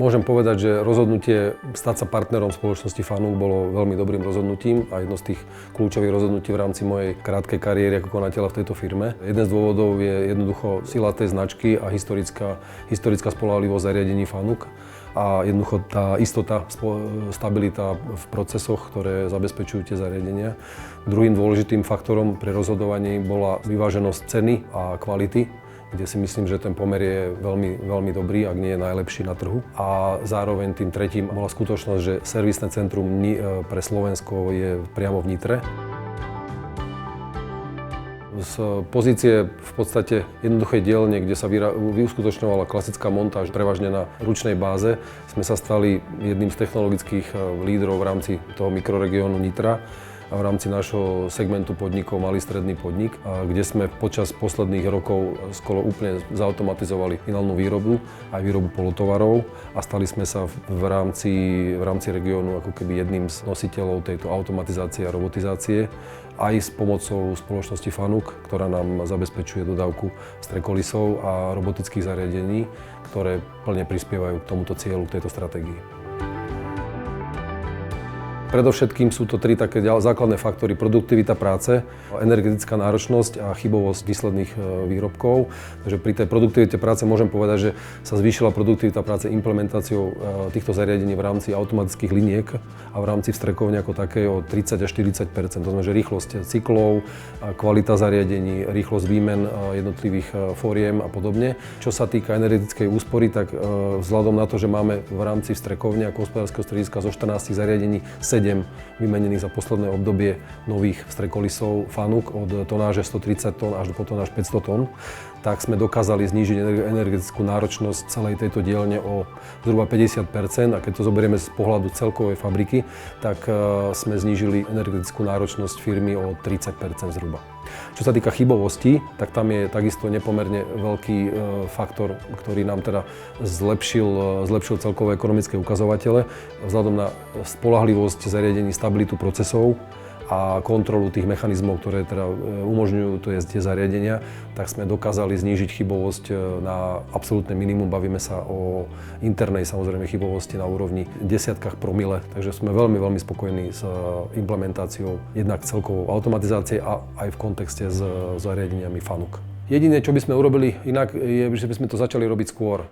Môžem povedať, že rozhodnutie stať sa partnerom spoločnosti Fanuc bolo veľmi dobrým rozhodnutím a jedno z tých kľúčových rozhodnutí v rámci mojej krátkej kariéry ako konateľa v tejto firme. Jeden z dôvodov je jednoducho sila tej značky a historická spoľahlivosť zariadení Fanuc a jednoducho tá istota, stabilita v procesoch, ktoré zabezpečujú tie zariadenia. Druhým dôležitým faktorom pri rozhodovaní bola vyváženosť ceny a kvality, kde si myslím, že ten pomer je veľmi, veľmi dobrý, ak nie je najlepší na trhu. A zároveň tým tretím bola skutočnosť, že servisné centrum pre Slovensko je priamo v Nitre. Z pozície v podstate jednoduchej dielne, kde sa uskutočňovala klasická montáž prevažne na ručnej báze, sme sa stali jedným z technologických lídrov v rámci toho mikroregiónu Nitra a v rámci nášho segmentu podnikov Malý stredný podnik, kde sme počas posledných rokov skoro úplne zautomatizovali finálnu výrobu, aj výrobu polotovarov a stali sme sa v rámci regiónu ako keby jedným z nositeľov tejto automatizácie a robotizácie, aj s pomocou spoločnosti Fanuc, ktorá nám zabezpečuje dodávku strekolisov a robotických zariadení, ktoré plne prispievajú k tomuto cieľu, k tejto stratégii. Predovšetkým sú to tri také základné faktory: produktivita práce, energetická náročnosť a chybovosť výsledných výrobkov. Takže pri tej produktivite práce môžem povedať, že sa zvýšila produktivita práce implementáciou týchto zariadení v rámci automatických liniek a v rámci vstrekovne ako takej o 30 až 40 %. To znamená, že rýchlosť cyklov, kvalita zariadení, rýchlosť výmen jednotlivých fóriem a podobne. Čo sa týka energetickej úspory, tak vzhľadom na to, že máme v rámci vstrekovne ako hospodárskeho strediska zo 14 zariadení 7 vymenených za posledné obdobie nových vstrekolisov Fanuc od tonáže 130 tón až po tonáž 500 tón, tak sme dokázali znížiť energetickú náročnosť celej tejto dielne o zhruba 50 %. A keď to zoberieme z pohľadu celkovej fabriky, tak sme znížili energetickú náročnosť firmy o 30 % zhruba. Čo sa týka chybovosti, tak tam je takisto nepomerne veľký faktor, ktorý nám teda zlepšil celkové ekonomické ukazovatele. Vzhľadom na spoľahlivosť zariadení, stabilitu procesov a kontrolu tých mechanizmov, ktoré teda umožňujú tie zariadenia, tak sme dokázali znížiť chybovosť na absolútne minimum. Bavíme sa o internej samozrejme chybovosti na úrovni desiatkách promile, takže sme veľmi, veľmi spokojní s implementáciou jednak celkovou automatizácie a aj v kontexte s zariadeniami Fanuc. Jediné, čo by sme urobili inak, je, že by sme to začali robiť skôr.